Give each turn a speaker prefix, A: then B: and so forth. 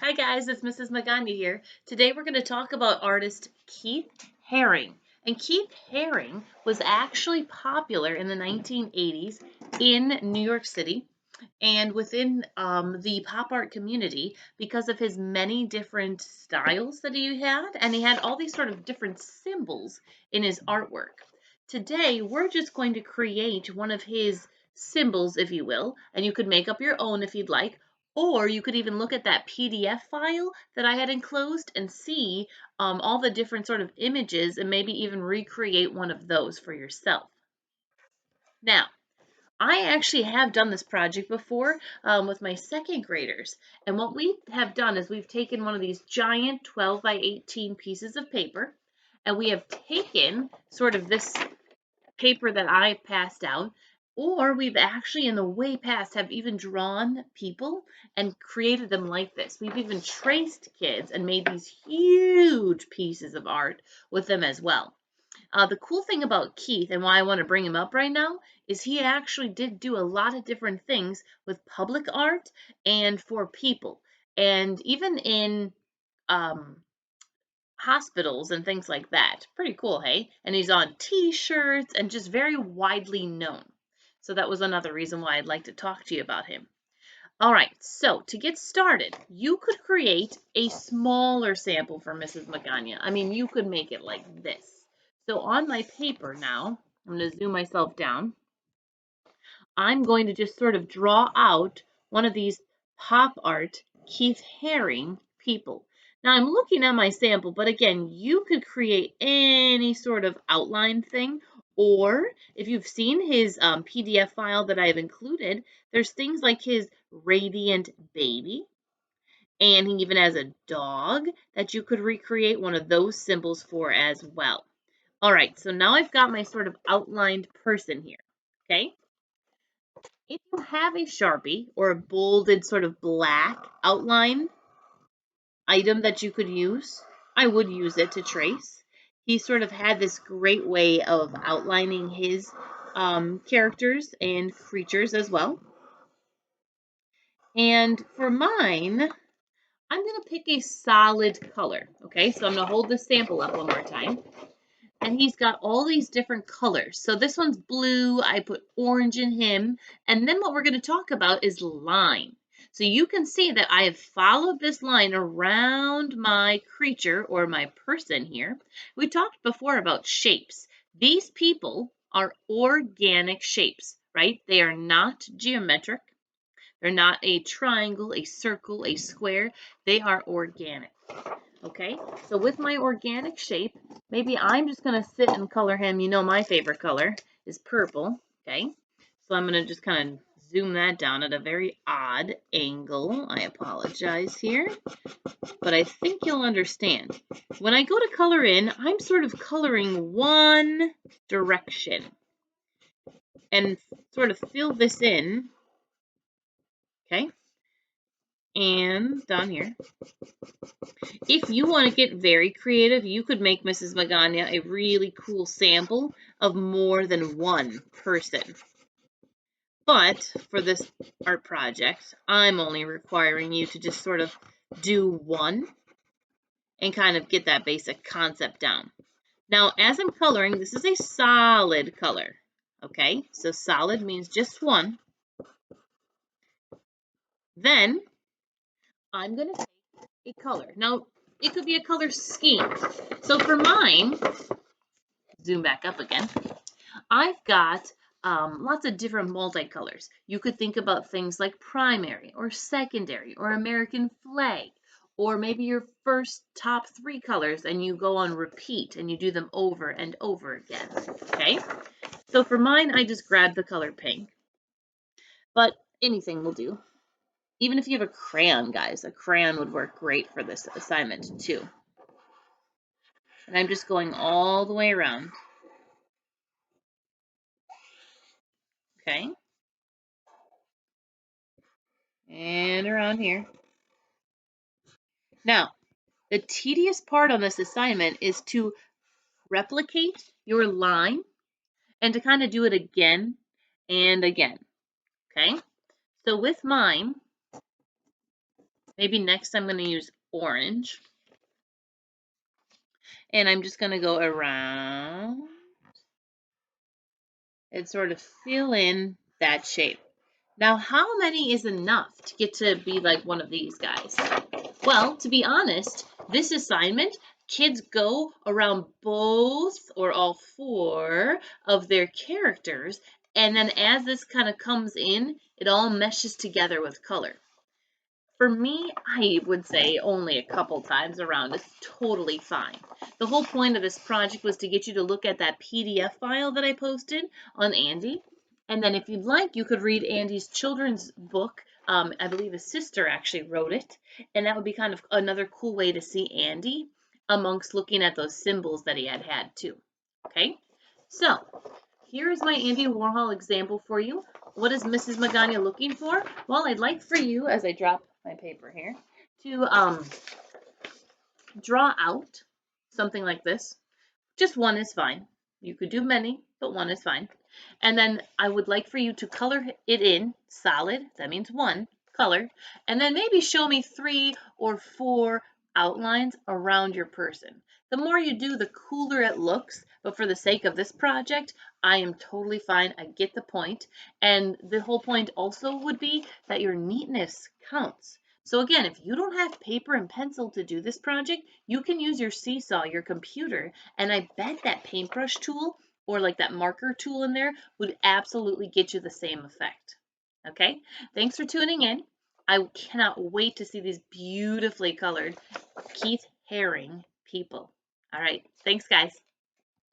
A: Hi guys, it's Mrs. Magana here. Today we're going to talk about artist Keith Haring. And Keith Haring was actually popular in the 1980s in New York City and within the pop art community because of his many different styles that he had. And he had all these sort of different symbols in his artwork. Today we're just going to create one of his symbols, if you will, and you could make up your own if you'd like, or you could even look at that PDF file that I had enclosed and see all the different sort of images and maybe even recreate one of those for yourself. Now, I actually have done this project before with my second graders. And what we have done is we've taken one of these giant 12 by 18 pieces of paper and we have taken sort of this paper that I passed out, or we've actually in the way past have even drawn people and created them like this. We've even traced kids and made these huge pieces of art with them as well. The cool thing about Keith and why I want to bring him up right now is he actually did do a lot of different things with public art and for people. And even in um, hospitals and things like that. Pretty cool, hey? And he's on t-shirts and just very widely known. So that was another reason why I'd like to talk to you about him. All right, so to get started, you could create a smaller sample for Mrs. Magana. I mean, you could make it like this. So on my paper now, I'm going to zoom myself down. I'm going to just sort of draw out one of these pop art Keith Haring people. Now I'm looking at my sample, but again, you could create any sort of outline thing, or if you've seen his PDF file that I've included, there's things like his radiant baby, and he even has a dog that you could recreate one of those symbols for as well. All right, so now I've got my sort of outlined person here, okay? If you have a Sharpie or a bolded sort of black outline item that you could use, I would use it to trace. He sort of had this great way of outlining his characters and creatures as well. And for mine, I'm going to pick a solid color. Okay, so I'm going to hold this sample up one more time. And he's got all these different colors. So this one's blue, I put orange in him, and then what we're going to talk about is line. So you can see that I have followed this line around my creature or my person here. We talked before about shapes. These people are organic shapes, right? They are not geometric. They're not a triangle, a circle, a square. They are organic. Okay, so with my organic shape, maybe I'm just going to sit and color him. You know my favorite color is purple. Okay, so I'm going to just kind of zoom that down at a very odd angle. I apologize here, but I think you'll understand. When I go to color in, I'm sort of coloring one direction and sort of fill this in. Okay, and down here. If you want to get very creative, you could make Mrs. Magana a really cool sample of more than one person. But for this art project, I'm only requiring you to just sort of do one and kind of get that basic concept down. Now, as I'm coloring, this is a solid color. Okay, so solid means just one. Then I'm going to take a color. Now, it could be a color scheme. So for mine, zoom back up again. I've got lots of different multicolors. You could think about things like primary or secondary or American flag, or maybe your first top three colors and you go on repeat and you do them over and over again. Okay, so for mine, I just grabbed the color pink, but anything will do. Even if you have a crayon, guys, a crayon would work great for this assignment too. And I'm just going all the way around. Okay, and around here. Now, the tedious part on this assignment is to replicate your line and to kind of do it again and again, okay? So with mine, Maybe next I'm going to use orange. And I'm just going to go around and sort of fill in that shape. Now, how many is enough to get to be like one of these guys? Well, to be honest, this assignment, kids go around both or all four of their characters, and then as this kind of comes in, it all meshes together with color. For me, I would say only a couple times around is totally fine. The whole point of this project was to get you to look at that PDF file that I posted on Andy. And then if you'd like, you could read Andy's children's book. I believe his sister actually wrote it. And that would be kind of another cool way to see Andy amongst looking at those symbols that he had too. Okay, so here is my Andy Warhol example for you. What is Mrs. Magana looking for? Well, I'd like for you, as I drop my paper here, to draw out something like this. Just one is fine. You could do many, but one is fine. And then I would like for you to color it in solid. That means one color. And then maybe show me 3 or 4 outlines around your person. The more you do, the cooler it looks. But for the sake of this project, I am totally fine. I get the point. And the whole point also would be that your neatness counts. So again, if you don't have paper and pencil to do this project, you can use your Seesaw, your computer, and I bet that paintbrush tool or like that marker tool in there would absolutely get you the same effect. Okay, thanks for tuning in. I cannot wait to see these beautifully colored Keith Haring people. All right, thanks guys.